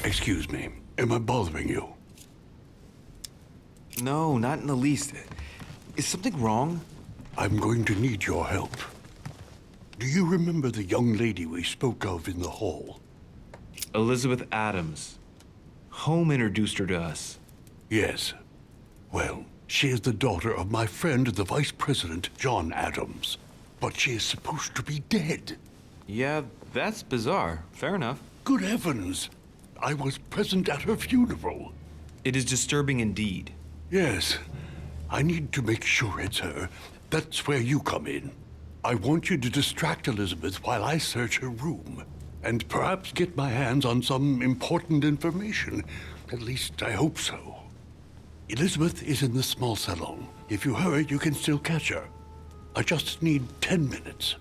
Excuse me, am I bothering you? No, not in the least. Is something wrong? I'm going to need your help. Do you remember the young lady we spoke of in the hall? Elizabeth Adams. Home introduced her to us. Yes. Well, she is the daughter of my friend, the Vice President, John Adams. But she is supposed to be dead. Yeah, that's bizarre. Fair enough. Good heavens! I was present at her funeral. It is disturbing indeed. Yes. I need to make sure it's her. That's where you come in. I want you to distract Elizabeth while I search her room. And perhaps get my hands on some important information. At least, I hope so. Elizabeth is in the small salon. If you hurry, you can still catch her. I just need 10 minutes.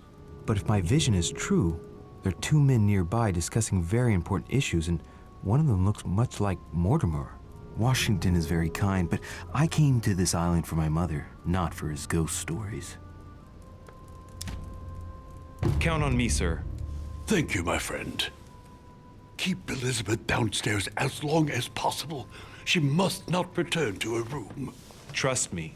But if my vision is true, there are two men nearby discussing very important issues, and one of them looks much like Mortimer. Washington is very kind, but I came to this island for my mother, not for his ghost stories. Count on me, sir. Thank you, my friend. Keep Elizabeth downstairs as long as possible. She must not return to her room. Trust me.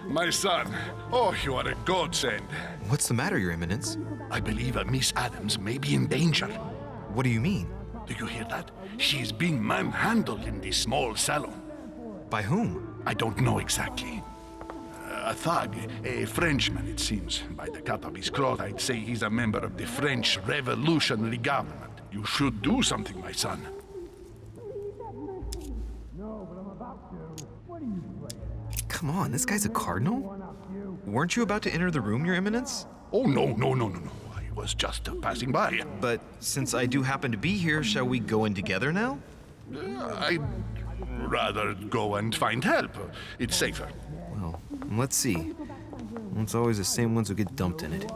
My son. Oh, you are a godsend. What's the matter, Your Eminence? I believe Miss Adams may be in danger. What do you mean? Do you hear that? She is being manhandled in this small salon. By whom? I don't know exactly. A thug, a Frenchman, it seems. By the cut of his cloth, I'd say he's a member of the French Revolutionary Government. You should do something, my son. Come on, this guy's a cardinal? Weren't you about to enter the room, Your Eminence? Oh, no. I was just passing by. But since I do happen to be here, shall we go in together now? I'd rather go and find help. It's safer. Well, let's see. It's always the same ones who get dumped in it.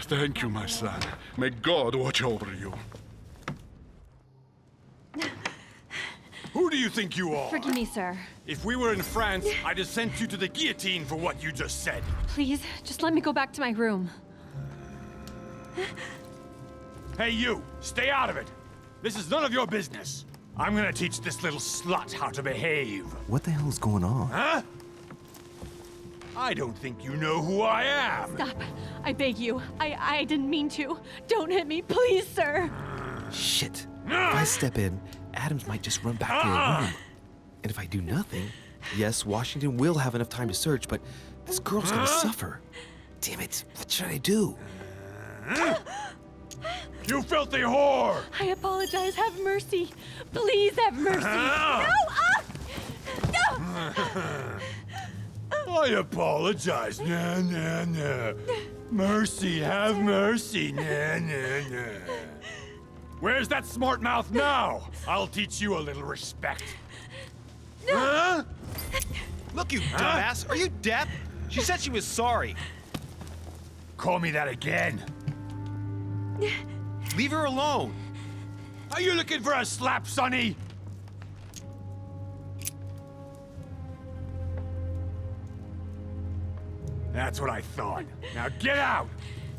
Thank you, my son. May God watch over you. Who do you think you are? Forgive me, sir. If we were in France, I'd have sent you to the guillotine for what you just said. Please, just let me go back to my room. Hey, you! Stay out of it! This is none of your business. I'm gonna teach this little slut how to behave. What the hell is going on? Huh? I don't think you know who I am. Stop. I beg you. I didn't mean to. Don't hit me, please, sir. Shit. If I step in, Adams might just run back to her room. And if I do nothing, yes, Washington will have enough time to search, but this girl's gonna suffer. Damn it, what should I do? You filthy whore! I apologize. Have mercy. Please have mercy. No! No! I apologize. Nah. Mercy, have mercy. Nah. Where's that smart mouth now? I'll teach you a little respect. No. Huh? Look, you dumbass, are you deaf? She said she was sorry. Call me that again. Leave her alone. Are you looking for a slap, Sonny? That's what I thought. Now get out!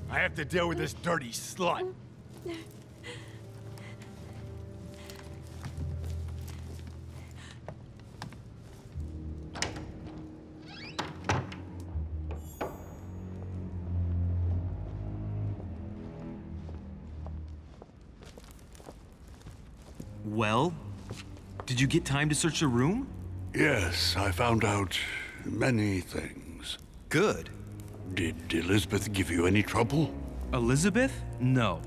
I have to deal with this dirty slut. Well, did you get time to search the room? Yes, I found out many things. Good. Did Elizabeth give you any trouble? Elizabeth? No.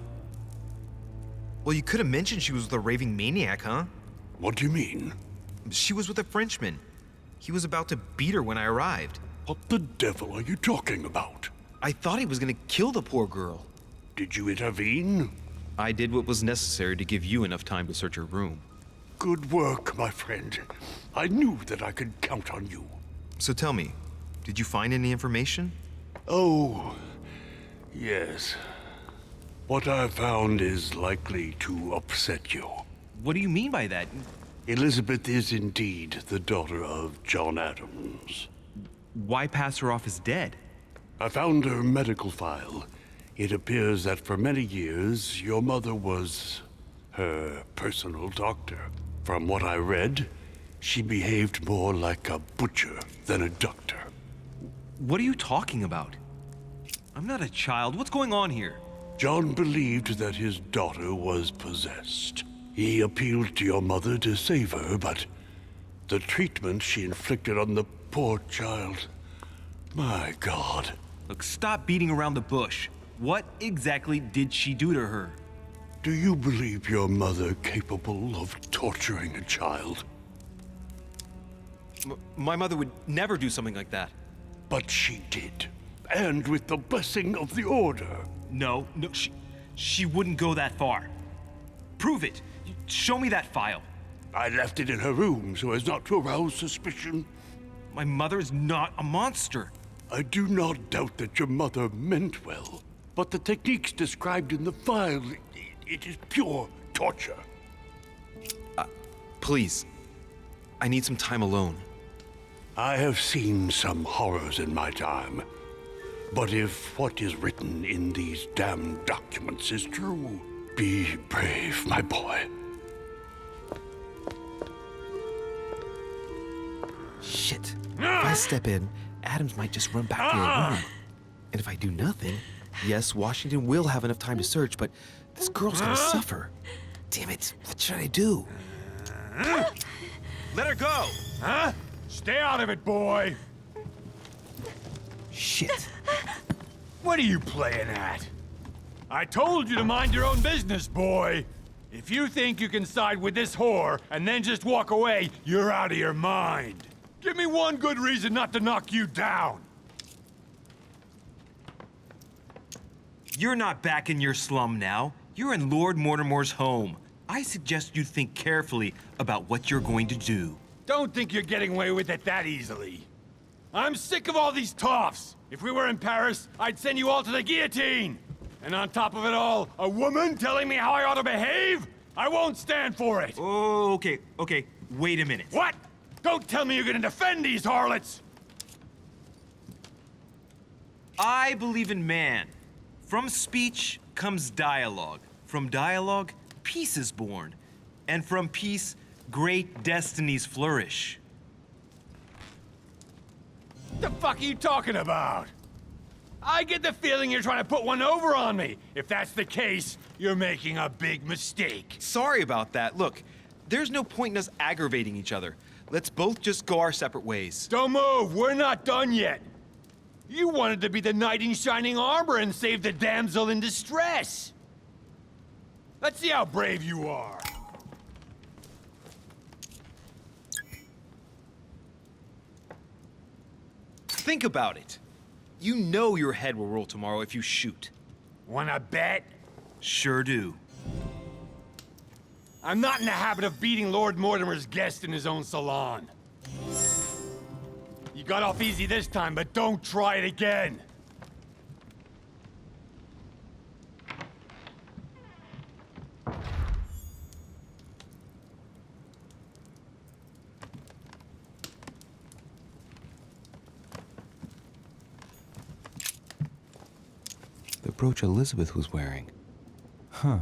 Well, you could have mentioned she was with a raving maniac, huh? What do you mean? She was with a Frenchman. He was about to beat her when I arrived. What the devil are you talking about? I thought he was gonna kill the poor girl. Did you intervene? I did what was necessary to give you enough time to search her room. Good work, my friend. I knew that I could count on you. So tell me, did you find any information? Oh, yes. What I found is likely to upset you. What do you mean by that? Elizabeth is indeed the daughter of John Adams. Why pass her off as dead? I found her medical file. It appears that for many years, your mother was her personal doctor. From what I read, she behaved more like a butcher than a doctor. What are you talking about? I'm not a child. What's going on here? John believed that his daughter was possessed. He appealed to your mother to save her, but the treatment she inflicted on the poor child... My God. Look, stop beating around the bush. What exactly did she do to her? Do you believe your mother capable of torturing a child? My mother would never do something like that. But she did. And with the blessing of the Order. No, she wouldn't go that far. Prove it. Show me that file. I left it in her room so as not to arouse suspicion. My mother is not a monster. I do not doubt that your mother meant well. But the techniques described in the file, it is pure torture. Please. I need some time alone. I have seen some horrors in my time. But if what is written in these damned documents is true, be brave, my boy. Shit. If I step in, Adams might just run back to her room. And if I do nothing, yes, Washington will have enough time to search, but this girl's gonna suffer. Damn it, what should I do? Let her go! Huh? Stay out of it, boy! Shit. What are you playing at? I told you to mind your own business, boy! If you think you can side with this whore and then just walk away, you're out of your mind. Give me one good reason not to knock you down. You're not back in your slum now. You're in Lord Mortimer's home. I suggest you think carefully about what you're going to do. Don't think you're getting away with it that easily. I'm sick of all these toffs. If we were in Paris, I'd send you all to the guillotine. And on top of it all, a woman telling me how I ought to behave? I won't stand for it. Oh, okay. Wait a minute. What? Don't tell me you're gonna defend these harlots! I believe in man. From speech comes dialogue. From dialogue, peace is born. And from peace, great destinies flourish. The fuck are you talking about? I get the feeling you're trying to put one over on me. If that's the case, you're making a big mistake. Sorry about that. Look, there's no point in us aggravating each other. Let's both just go our separate ways. Don't move, we're not done yet. You wanted to be the knight in shining armor and save the damsel in distress. Let's see how brave you are. Think about it. You know your head will roll tomorrow if you shoot. Wanna bet? Sure do. I'm not in the habit of beating Lord Mortimer's guest in his own salon. You got off easy this time, but don't try it again. The brooch Elizabeth was wearing. Huh.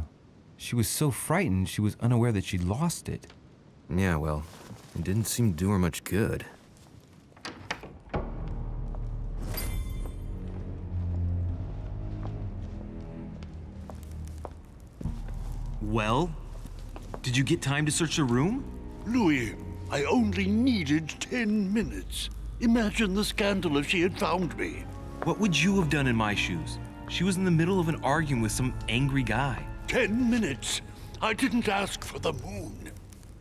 She was so frightened she was unaware that she'd lost it. Yeah, well, it didn't seem to do her much good. Well, did you get time to search the room? Louis, I only needed 10 minutes. Imagine the scandal if she had found me. What would you have done in my shoes? She was in the middle of an argument with some angry guy. 10 minutes. I didn't ask for the moon.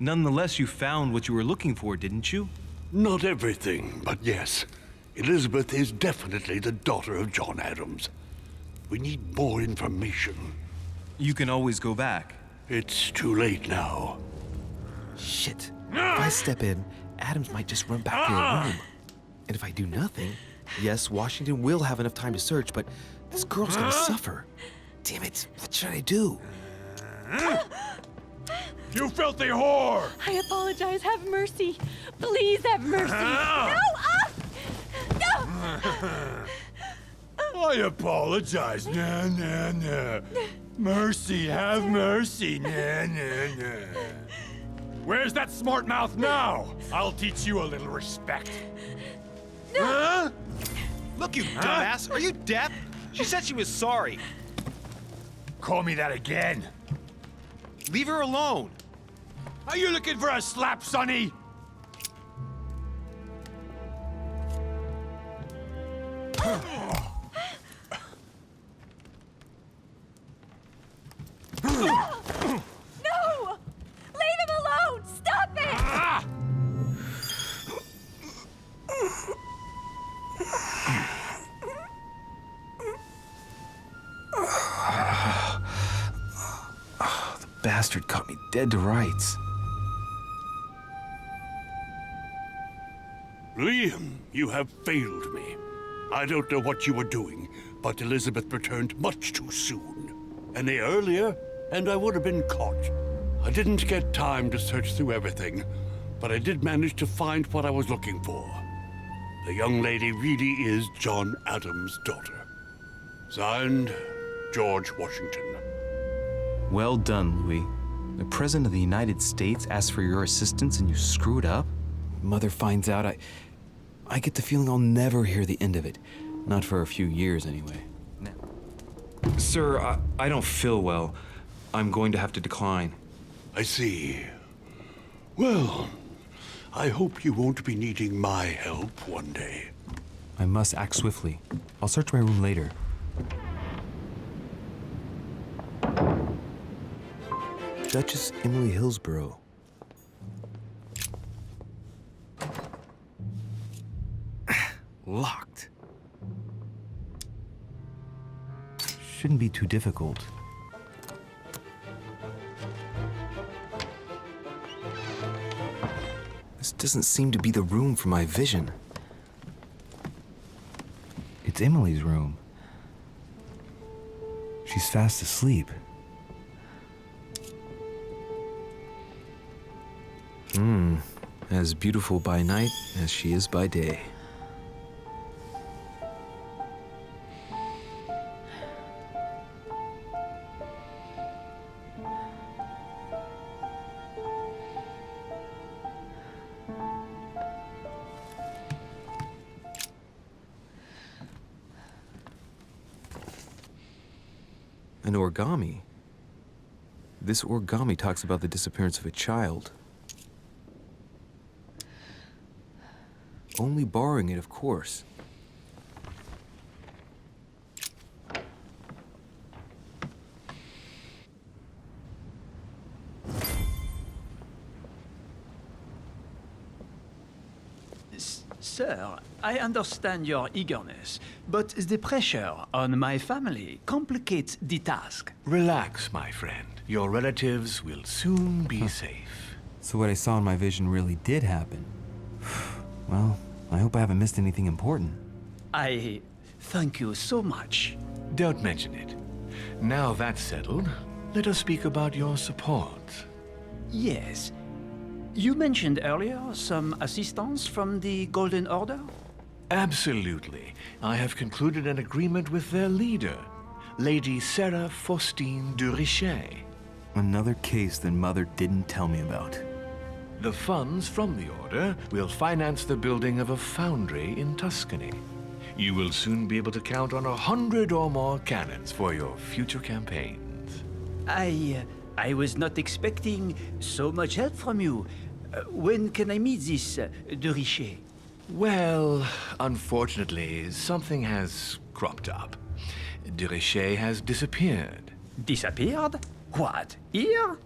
Nonetheless, you found what you were looking for, didn't you? Not everything, but yes. Elizabeth is definitely the daughter of John Adams. We need more information. You can always go back. It's too late now. Shit. If I step in, Adams might just run back to her room. And if I do nothing, yes, Washington will have enough time to search, but this girl's gonna suffer. Damn it, what should I do? You filthy whore! I apologize. Have mercy. Please have mercy. No! No! I apologize. Nah, nah, nah. Mercy, have mercy. Nah, nah, nah. Where's that smart mouth now? I'll teach you a little respect. Huh? Look, you dumbass! Are you deaf? She said she was sorry. Call me that again. Leave her alone. Are you looking for a slap, Sonny? No! Leave him alone! Stop it! Ah! The bastard caught me dead to rights. Liam, you have failed me. I don't know what you were doing, but Elizabeth returned much too soon. Any earlier, and I would have been caught. I didn't get time to search through everything, but I did manage to find what I was looking for. The young lady really is John Adams' daughter. Signed, George Washington. Well done, Louis. The President of the United States asked for your assistance and you screwed up? Mother finds out, I get the feeling I'll never hear the end of it. Not for a few years, anyway. Sir, I don't feel well. I'm going to have to decline. I see. Well, I hope you won't be needing my help one day. I must act swiftly. I'll search my room later. Duchess Emily Hillsborough. Locked. Shouldn't be too difficult. This doesn't seem to be the room for my vision. It's Emily's room. She's fast asleep. As beautiful by night as she is by day. An origami. This origami talks about the disappearance of a child. Only borrowing it, of course. Sir, I understand your eagerness, but the pressure on my family complicates the task. Relax, my friend. Your relatives will soon be safe. So what I saw in my vision really did happen. Well, I hope I haven't missed anything important. I thank you so much. Don't mention it. Now that's settled, let us speak about your support. Yes. You mentioned earlier some assistance from the Golden Order? Absolutely. I have concluded an agreement with their leader, Lady Sarah Faustine de Richet. Another case that Mother didn't tell me about. The funds from the order will finance the building of a foundry in Tuscany. You will soon be able to count on 100 or more cannons for your future campaigns. I was not expecting so much help from you. When can I meet this de Richet? Well, unfortunately, something has cropped up. De Richet has disappeared. Disappeared? What, here?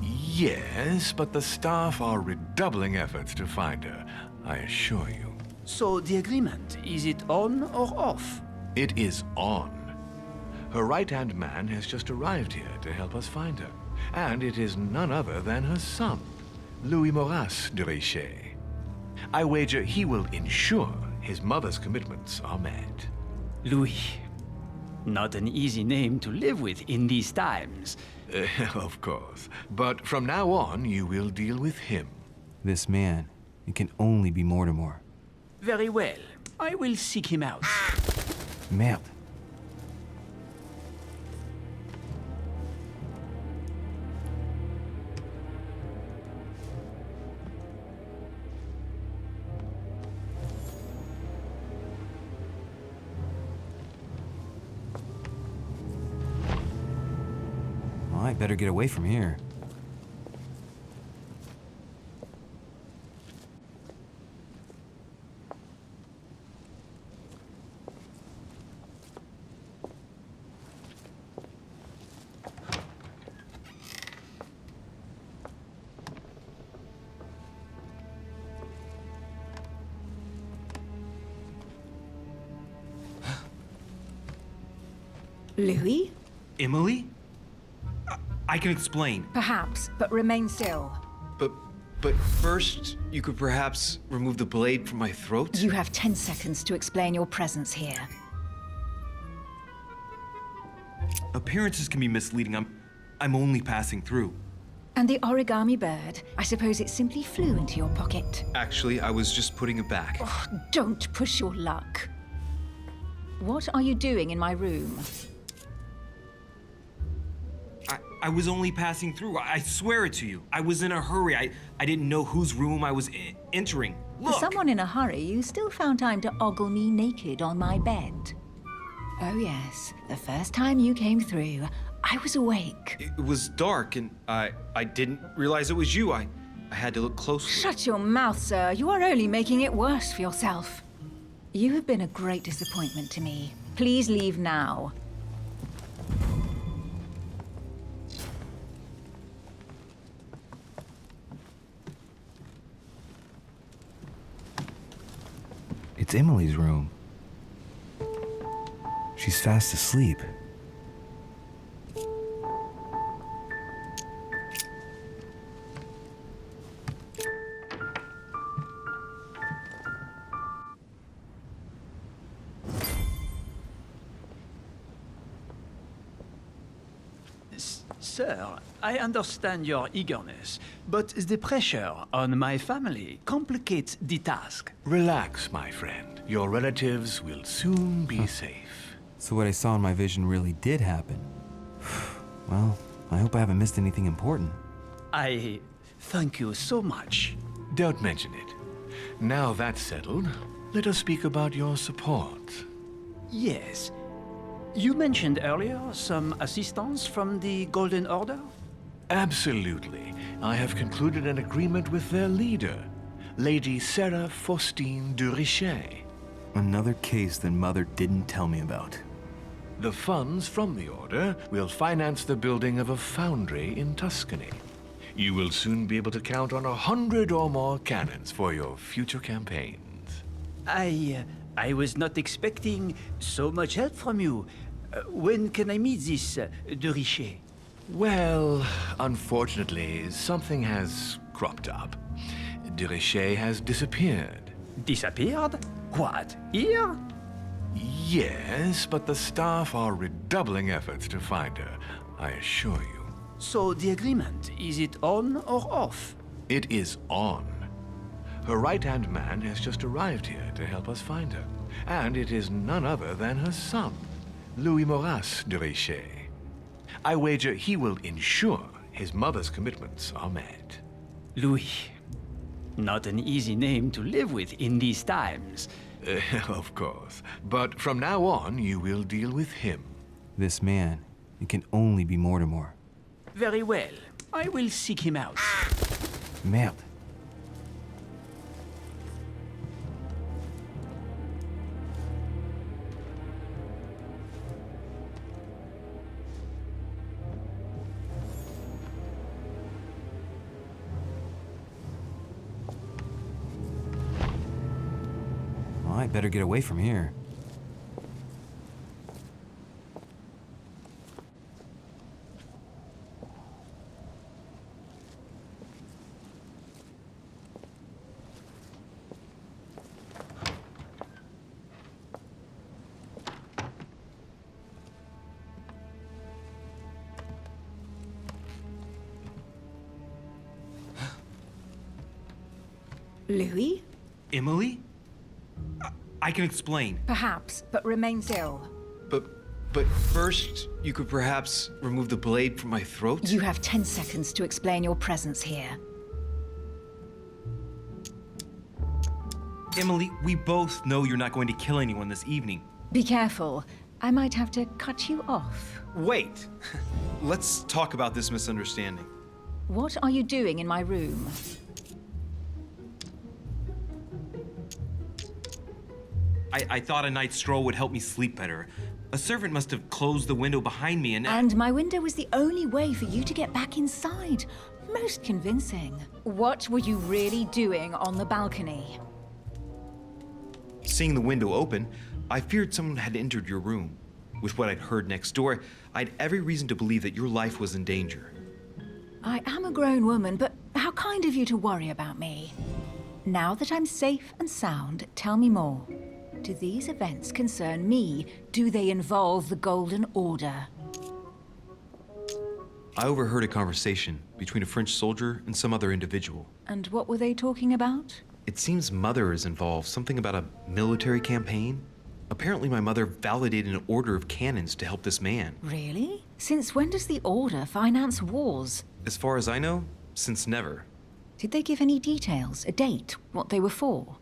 Yes, but the staff are redoubling efforts to find her, I assure you. So the agreement, is it on or off? It is on. Her right-hand man has just arrived here to help us find her. And it is none other than her son, Louis Maurice de Richet. I wager he will ensure his mother's commitments are met. Louis. Not an easy name to live with in these times. Of course. But from now on, you will deal with him. This man, it can only be Mortimer. Very well. I will seek him out. Merde. Well, I better get away from here. Louis? Emily? I can explain. Perhaps, but remain still. But first, you could perhaps remove the blade from my throat? You have 10 seconds to explain your presence here. Appearances can be misleading. I'm only passing through. And the origami bird? I suppose it simply flew into your pocket. Actually, I was just putting it back. Oh, don't push your luck. What are you doing in my room? I was only passing through. I swear it to you. I was in a hurry. I didn't know whose room I was entering. Look! For someone in a hurry, you still found time to ogle me naked on my bed. Oh yes, the first time you came through, I was awake. It was dark, and I didn't realize it was you. I had to look closely. Shut your mouth, sir. You are only making it worse for yourself. You have been a great disappointment to me. Please leave now. It's Emily's room. She's fast asleep. Sir, I understand your eagerness, but the pressure on my family complicates the task. Relax, my friend. Your relatives will soon be safe. So what I saw in my vision really did happen. Well, I hope I haven't missed anything important. I thank you so much. Don't mention it. Now that's settled, let us speak about your support. Yes. You mentioned earlier some assistance from the Golden Order? Absolutely. I have concluded an agreement with their leader, Lady Sarah Faustine de Richet. Another case that Mother didn't tell me about. The funds from the order will finance the building of a foundry in Tuscany. You will soon be able to count on 100 or more cannons for your future campaigns. I was not expecting so much help from you. When can I meet this de Richet? Well, unfortunately, something has cropped up. De Richet has disappeared. Disappeared? What, here? Yes, but the staff are redoubling efforts to find her, I assure you. So the agreement, is it on or off? It is on. Her right-hand man has just arrived here to help us find her. And it is none other than her son, Louis Moras de Richet. I wager he will ensure his mother's commitments are met. Louis. Not an easy name to live with in these times. Of course. But from now on, you will deal with him. This man, it can only be Mortimer. Very well. I will seek him out. Merde. Well, I better get away from here. Louis? Emily? I can explain. Perhaps, but remain still. But first, you could perhaps remove the blade from my throat? You have 10 seconds to explain your presence here. Emily, we both know you're not going to kill anyone this evening. Be careful. I might have to cut you off. Wait! Let's talk about this misunderstanding. What are you doing in my room? I thought a night stroll would help me sleep better. A servant must have closed the window behind me And my window was the only way for you to get back inside. Most convincing. What were you really doing on the balcony? Seeing the window open, I feared someone had entered your room. With what I'd heard next door, I had every reason to believe that your life was in danger. I am a grown woman, but how kind of you to worry about me. Now that I'm safe and sound, tell me more. Do these events concern me? Do they involve the Golden Order? I overheard a conversation between a French soldier and some other individual. And what were they talking about? It seems Mother is involved, something about a military campaign. Apparently my mother validated an order of cannons to help this man. Really? Since when does the Order finance wars? As far as I know, since never. Did they give any details, a date, what they were for?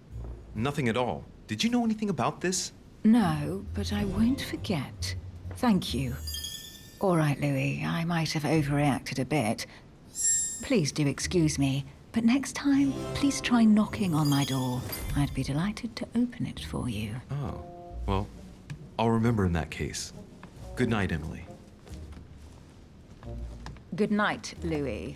Nothing at all. Did you know anything about this? No, but I won't forget. Thank you. All right, Louis, I might have overreacted a bit. Please do excuse me, but next time, please try knocking on my door. I'd be delighted to open it for you. Oh, well, I'll remember in that case. Good night, Emily. Good night, Louis.